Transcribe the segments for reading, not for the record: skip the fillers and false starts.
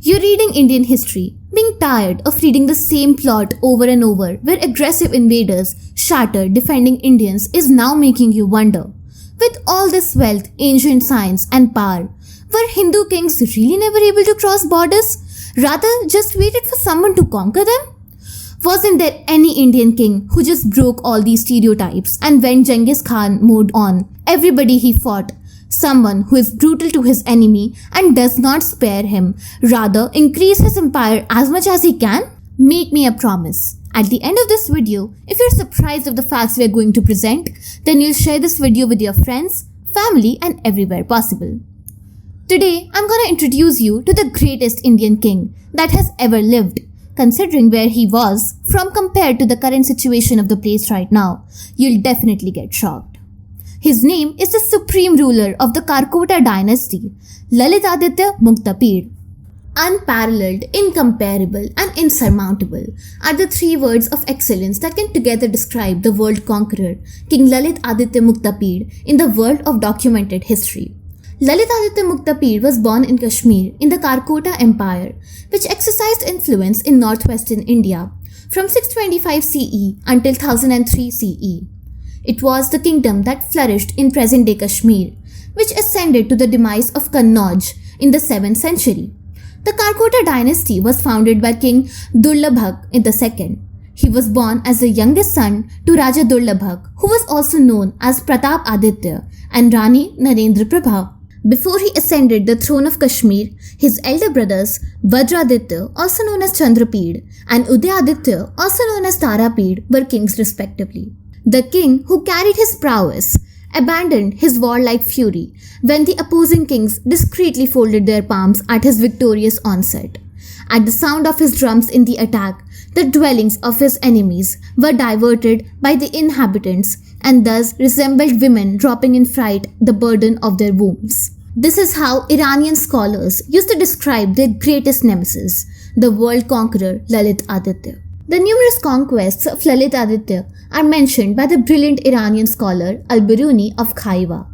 You're reading Indian history, being tired of reading the same plot over and over where aggressive invaders shatter defending Indians is now making you wonder. With all this wealth, ancient science and power, were Hindu kings really never able to cross borders? Rather just waited for someone to conquer them? Wasn't there any Indian king who just broke all these stereotypes and when Genghis Khan moved on, everybody he fought? Someone who is brutal to his enemy and does not spare him, rather increase his empire as much as he can? Make me a promise. At the end of this video, if you're surprised of the facts we are going to present, then you'll share this video with your friends, family and everywhere possible. Today, I'm gonna introduce you to the greatest Indian king that has ever lived. Considering where he was from compared to the current situation of the place right now, you'll definitely get shocked. His name is the supreme ruler of the Karkota dynasty, Lalitaditya Muktapida. Unparalleled, incomparable and insurmountable are the three words of excellence that can together describe the world conqueror, King Lalitaditya Muktapida, in the world of documented history. Lalitaditya Muktapida was born in Kashmir in the Karkota Empire, which exercised influence in northwestern India from 625 CE until 1003 CE. It was the kingdom that flourished in present-day Kashmir, which ascended to the demise of Kannauj in the 7th century. The Karkota dynasty was founded by King Durlabhag II. He was born as the youngest son to Raja Durlabhag, who was also known as Pratap Aditya, and Rani Narendra Prabha. Before he ascended the throne of Kashmir, his elder brothers Vajraditya, also known as Chandrapid, and Udayaditya, also known as Tarapid, were kings respectively. The king, who carried his prowess, abandoned his warlike fury when the opposing kings discreetly folded their palms at his victorious onset. At the sound of his drums in the attack, the dwellings of his enemies were diverted by the inhabitants and thus resembled women dropping in fright the burden of their wombs. This is how Iranian scholars used to describe their greatest nemesis, the world conqueror Lalitaditya. The numerous conquests of Lalitaditya are mentioned by the brilliant Iranian scholar Al-Biruni of Khaiva.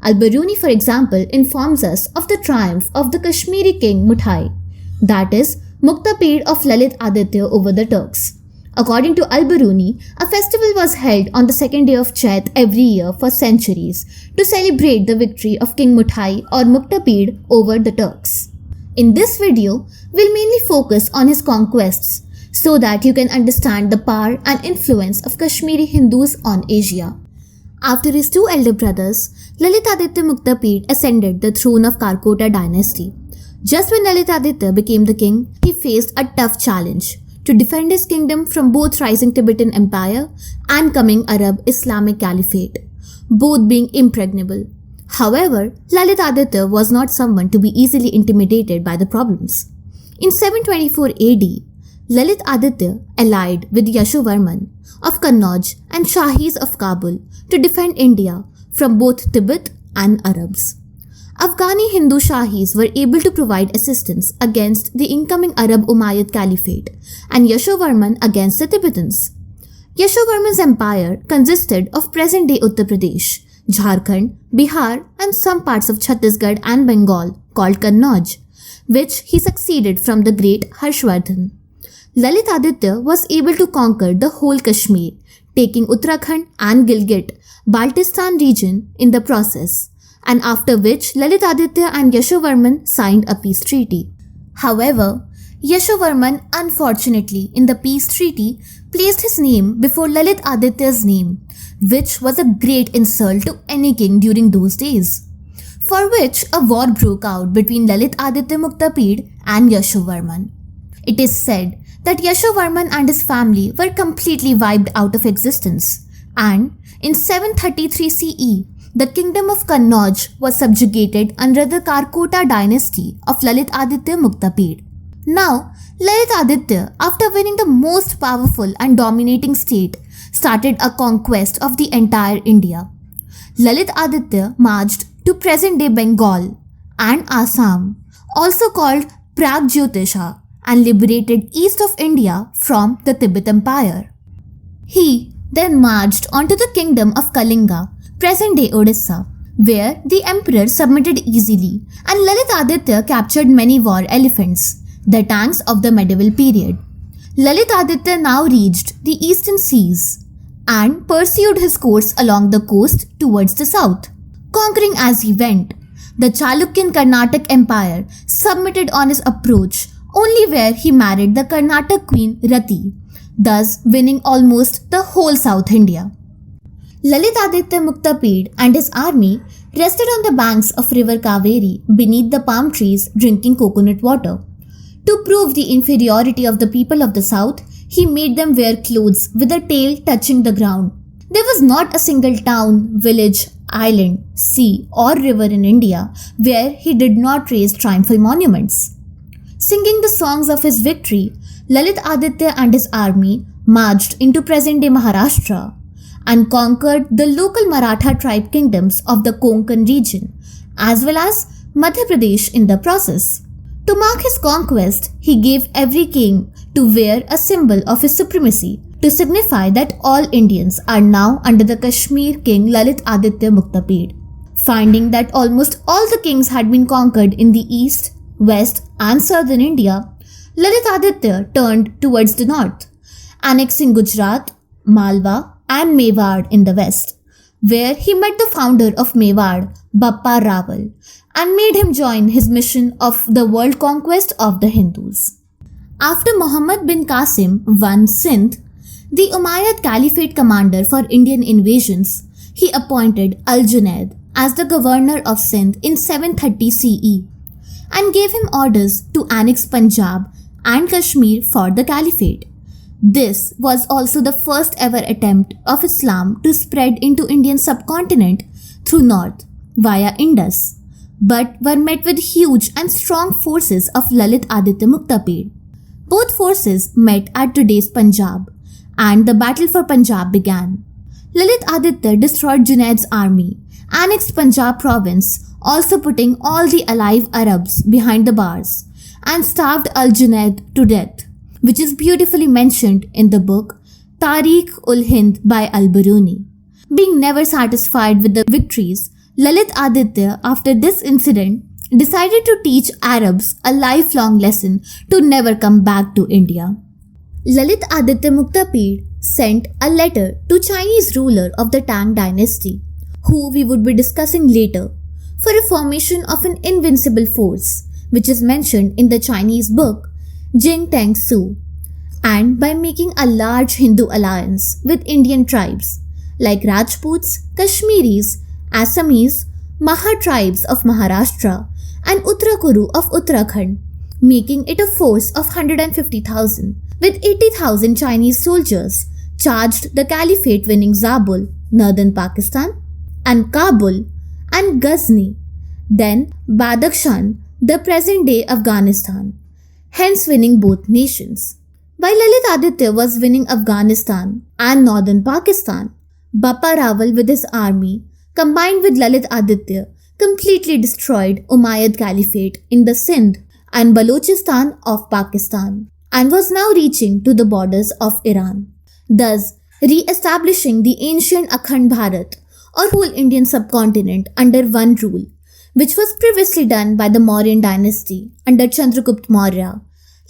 Al-Biruni, for example, informs us of the triumph of the Kashmiri king Mutai, that is, Muktapīḍa of Lalitaditya over the Turks. According to Al-Biruni, a festival was held on the second day of Chaith every year for centuries to celebrate the victory of King Mutai or Muktapīḍa over the Turks. In this video, we'll mainly focus on his conquests, so that you can understand the power and influence of Kashmiri Hindus on Asia. After his two elder brothers, Lalitaditya Muktapida ascended the throne of Karkota dynasty. Just when Lalitaditya became the king, he faced a tough challenge to defend his kingdom from both rising Tibetan Empire and coming Arab Islamic Caliphate, both being impregnable. However, Lalitaditya was not someone to be easily intimidated by the problems. In 724 AD, Lalitaditya allied with Yashovarman of Kannauj and Shahis of Kabul to defend India from both Tibet and Arabs. Afghani Hindu Shahis were able to provide assistance against the incoming Arab Umayyad Caliphate and Yashovarman against the Tibetans. Yashovarman's empire consisted of present-day Uttar Pradesh, Jharkhand, Bihar and some parts of Chhattisgarh and Bengal called Kannauj, which he succeeded from the great Harshvardhan. Lalitaditya was able to conquer the whole Kashmir, taking Uttarakhand and Gilgit, Baltistan region in the process, and after which Lalitaditya and Yashovarman signed a peace treaty. However, Yashovarman unfortunately in the peace treaty placed his name before Lalitaditya's name, which was a great insult to any king during those days, for which a war broke out between Lalitaditya Muktapida and Yashovarman. It is said that Yashovarman and his family were completely wiped out of existence, and in 733 CE, the kingdom of Kannauj was subjugated under the Karkota dynasty of Lalitaditya Muktapida. Now, Lalitaditya, after winning the most powerful and dominating state, started a conquest of the entire India. Lalitaditya marched to present-day Bengal and Assam, also called Pragjyotisha, and liberated east of India from the Tibet Empire. He then marched onto the kingdom of Kalinga, present-day Odisha, where the emperor submitted easily and Lalitaditya captured many war elephants, the Tangs of the medieval period. Lalitaditya now reached the eastern seas and pursued his course along the coast towards the south. Conquering as he went, the Chalukyan Carnatic Empire submitted on his approach only where he married the Carnatic queen Rati, thus winning almost the whole South India. Lalitaditya Muktapida and his army rested on the banks of river Kaveri beneath the palm trees drinking coconut water. To prove the inferiority of the people of the south, he made them wear clothes with a tail touching the ground. There was not a single town, village, island, sea or river in India where he did not raise triumphal monuments. Singing the songs of his victory, Lalitaditya and his army marched into present-day Maharashtra and conquered the local Maratha tribe kingdoms of the Konkan region as well as Madhya Pradesh in the process. To mark his conquest, he gave every king to wear a symbol of his supremacy to signify that all Indians are now under the Kashmir king Lalitaditya Muktapida. Finding that almost all the kings had been conquered in the east, west and southern India, Lalitaditya turned towards the north, annexing Gujarat, Malwa and Mewar in the west, where he met the founder of Mewar, Bappa Rawal, and made him join his mission of the world conquest of the Hindus. After Muhammad bin Qasim won Sindh, the Umayyad Caliphate commander for Indian invasions, he appointed Al-Junaid as the governor of Sindh in 730 CE and gave him orders to annex Punjab and Kashmir for the Caliphate. This was also the first ever attempt of Islam to spread into Indian subcontinent through north via Indus, but were met with huge and strong forces of Lalitaditya Muktapida. Both forces met at today's Punjab, and the battle for Punjab began. Lalitaditya destroyed Junaid's army, annexed Punjab province, also putting all the alive Arabs behind the bars, and starved Al-Junaid to death, which is beautifully mentioned in the book Al-Hind by Al-Biruni. Being never satisfied with the victories, Lalitaditya, after this incident, decided to teach Arabs a lifelong lesson to never come back to India. Lalitaditya Muktapida sent a letter to Chinese ruler of the Tang dynasty, who we would be discussing later, for a formation of an invincible force, which is mentioned in the Chinese book Jing Tang Su, and by making a large Hindu alliance with Indian tribes like Rajputs, Kashmiris, Assamese, Maha tribes of Maharashtra and Uttarakuru of Uttarakhand, making it a force of 150,000 with 80,000 Chinese soldiers, charged the Caliphate, winning Zabul, northern Pakistan, and Kabul and Ghazni, then Badakhshan, the present-day Afghanistan, hence winning both nations. While Lalitaditya was winning Afghanistan and northern Pakistan, Bappa Rawal with his army, combined with Lalitaditya, completely destroyed Umayyad Caliphate in the Sindh and Balochistan of Pakistan, and was now reaching to the borders of Iran, thus re-establishing the ancient Akhand Bharat or whole Indian subcontinent under one rule, which was previously done by the Mauryan dynasty under Chandragupta Maurya.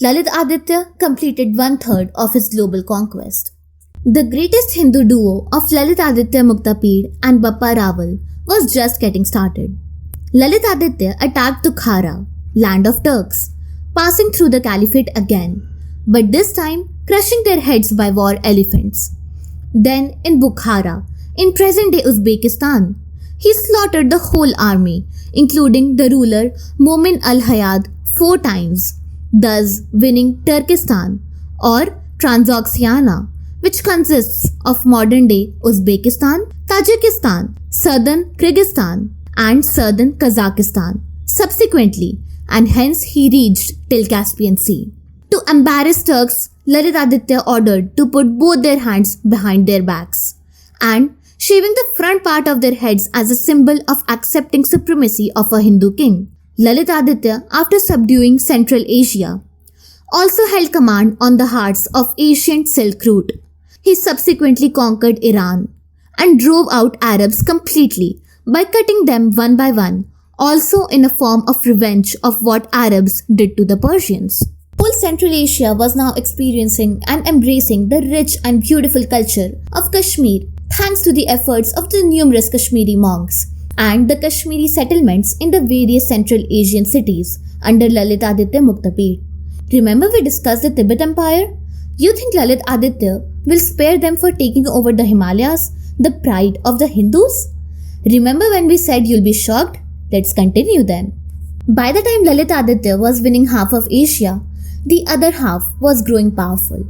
Lalitaditya completed 1/3 of his global conquest. The greatest Hindu duo of Lalitaditya Muktapida and Bappa Rawal was just getting started. Lalitaditya attacked Tukhara, land of Turks, passing through the Caliphate again, but this time crushing their heads by war elephants. Then in Bukhara, in present-day Uzbekistan, he slaughtered the whole army, including the ruler Momin al-Hayad 4 times, thus winning Turkestan or Transoxiana, which consists of modern-day Uzbekistan, Tajikistan, southern Kyrgyzstan and southern Kazakhstan subsequently, and hence he reached till Caspian Sea. To embarrass Turks, Lalitaditya ordered to put both their hands behind their backs and shaving the front part of their heads as a symbol of accepting supremacy of a Hindu king. Lalitaditya, after subduing Central Asia, also held command on the hearts of ancient Silk Route. He subsequently conquered Iran and drove out Arabs completely by cutting them one by one, also in a form of revenge of what Arabs did to the Persians. Central Asia was now experiencing and embracing the rich and beautiful culture of Kashmir thanks to the efforts of the numerous Kashmiri monks and the Kashmiri settlements in the various Central Asian cities under Lalitaditya Muktapida. Remember we discussed the Tibet Empire? You think Lalitaditya will spare them for taking over the Himalayas, the pride of the Hindus? Remember when we said you'll be shocked? Let's continue then. By the time Lalitaditya was winning half of Asia, the other half was growing powerful.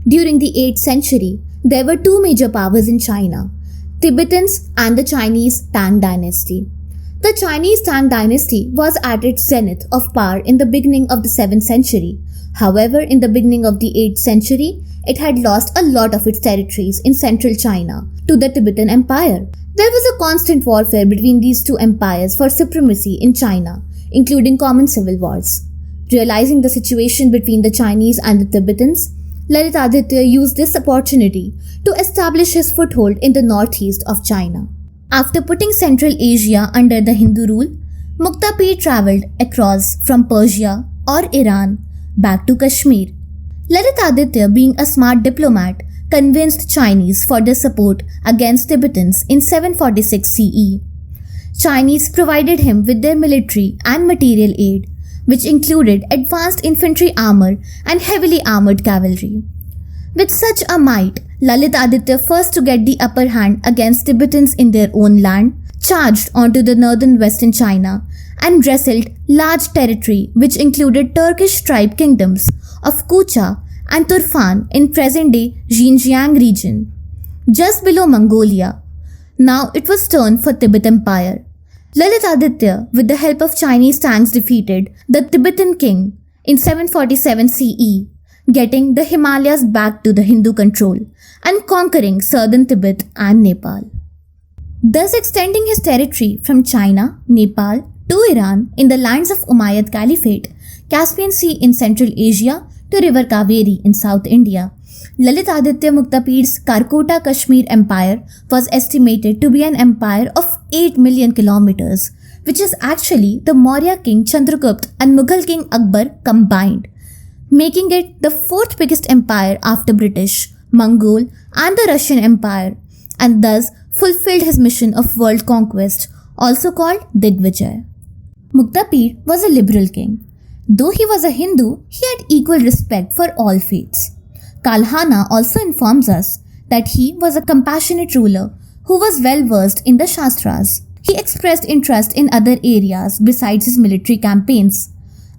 During the 8th century, there were two major powers in China, Tibetans and the Chinese Tang dynasty. The Chinese Tang dynasty was at its zenith of power in the beginning of the 7th century. However, in the beginning of the 8th century, it had lost a lot of its territories in central China to the Tibetan Empire. There was a constant warfare between these two empires for supremacy in China, including common civil wars. Realizing the situation between the Chinese and the Tibetans, Lalitaditya used this opportunity to establish his foothold in the northeast of China. After putting Central Asia under the Hindu rule, Muktapīḍa travelled across from Persia or Iran back to Kashmir. Lalitaditya, being a smart diplomat, convinced Chinese for their support against Tibetans in 746 CE. Chinese provided him with their military and material aid, which included advanced infantry armor and heavily armored cavalry. With such a might, Lalitaditya, first to get the upper hand against Tibetans in their own land, charged onto the northern western China and wrestled large territory which included Turkish tribe kingdoms of Kucha and Turfan in present-day Xinjiang region, just below Mongolia. Now it was turn for Tibet Empire. Lalitaditya, with the help of Chinese tanks, defeated the Tibetan king in 747 CE, getting the Himalayas back to the Hindu control and conquering southern Tibet and Nepal, thus extending his territory from China, Nepal to Iran in the lands of Umayyad Caliphate, Caspian Sea in Central Asia to River Kaveri in South India. Lalitaditya Muktapida's Karkota Kashmir Empire was estimated to be an empire of 8 million kilometers, which is actually the Maurya king Chandragupta and Mughal king Akbar combined, making it the fourth biggest empire after British, Mongol and the Russian Empire, and thus fulfilled his mission of world conquest, also called Digvijay. Muktapīḍa was a liberal king. Though he was a Hindu, he had equal respect for all faiths. Kalhana also informs us that he was a compassionate ruler who was well versed in the Shastras. He expressed interest in other areas besides his military campaigns.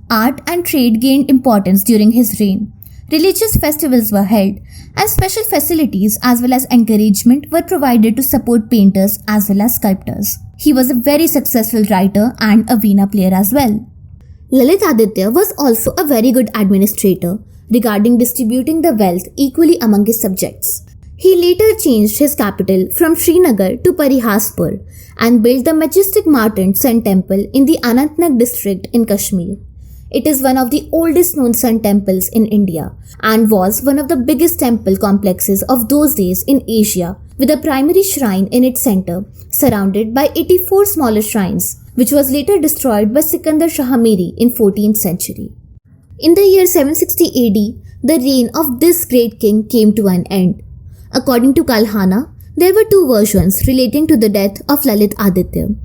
Art and trade gained importance during his reign. Religious festivals were held, and special facilities as well as encouragement were provided to support painters as well as sculptors. He was a very successful writer and a veena player as well. Lalitaditya was also a very good administrator regarding distributing the wealth equally among his subjects. He later changed his capital from Srinagar to Parihaspur and built the majestic Martyr Sun Temple in the Anantnag district in Kashmir. It is one of the oldest known sun temples in India and was one of the biggest temple complexes of those days in Asia, with a primary shrine in its center, surrounded by 84 smaller shrines, which was later destroyed by Sikandar Shahamiri in 14th century. In the year 760 AD, the reign of this great king came to an end. According to Kalhana, there were two versions relating to the death of Lalitaditya.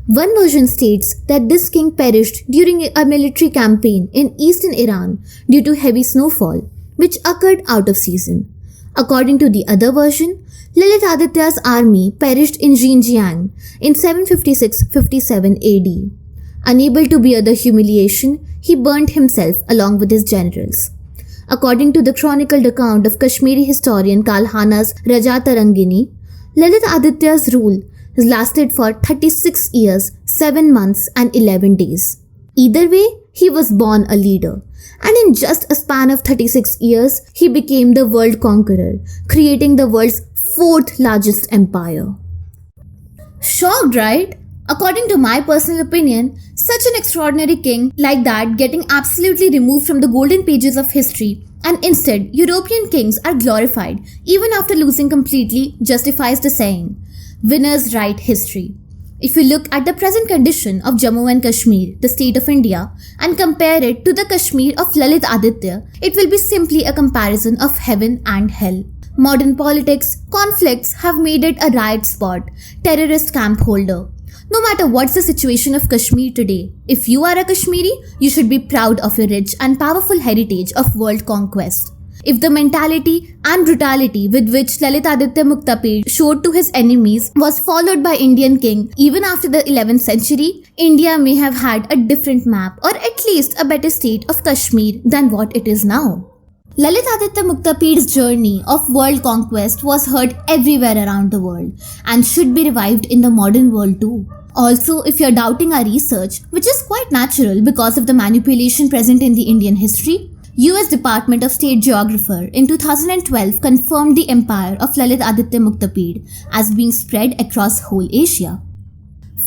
One version states that this king perished during a military campaign in eastern Iran due to heavy snowfall, which occurred out of season. According to the other version, Lalitaditya's army perished in Xinjiang in 756-57 AD. Unable to bear the humiliation, he burned himself along with his generals. According to the chronicled account of Kashmiri historian Kalhana's Rajatarangini, Lalitaditya's rule lasted for 36 years, 7 months and 11 days. Either way, he was born a leader, and in just a span of 36 years, he became the world conqueror, creating the world's fourth largest empire. Shocked, right? According to my personal opinion, such an extraordinary king like that getting absolutely removed from the golden pages of history, and instead European kings are glorified even after losing completely, justifies the saying, winners write history. If you look at the present condition of Jammu and Kashmir, the state of India, and compare it to the Kashmir of Lalitaditya, it will be simply a comparison of heaven and hell. Modern politics, conflicts have made it a riot spot, terrorist camp holder. No matter what's the situation of Kashmir today, if you are a Kashmiri, you should be proud of your rich and powerful heritage of world conquest. If the mentality and brutality with which Lalitaditya Muktapida showed to his enemies was followed by Indian king even after the 11th century, India may have had a different map or at least a better state of Kashmir than what it is now. Lalitaditya Muktapida's journey of world conquest was heard everywhere around the world and should be revived in the modern world too. Also, if you're doubting our research, which is quite natural because of the manipulation present in the Indian history, US Department of State geographer in 2012 confirmed the empire of Lalitaditya Muktapida as being spread across whole Asia.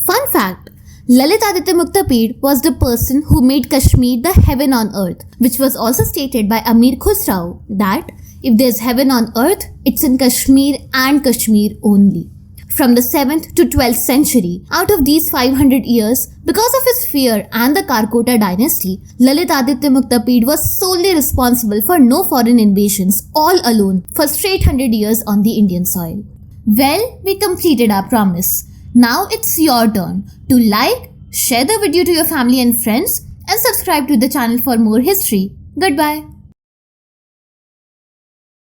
Fun fact, Lalitaditya Muktapida was the person who made Kashmir the heaven on earth, which was also stated by Amir Khusrau that if there's heaven on earth, it's in Kashmir and Kashmir only. From the 7th to 12th century, out of these 500 years, because of his fear and the Karkota dynasty, Lalitaditya Muktapida was solely responsible for no foreign invasions all alone for straight 100 years on the Indian soil. Well, we completed our promise. Now it's your turn to like, share the video to your family and friends, and subscribe to the channel for more history. Goodbye.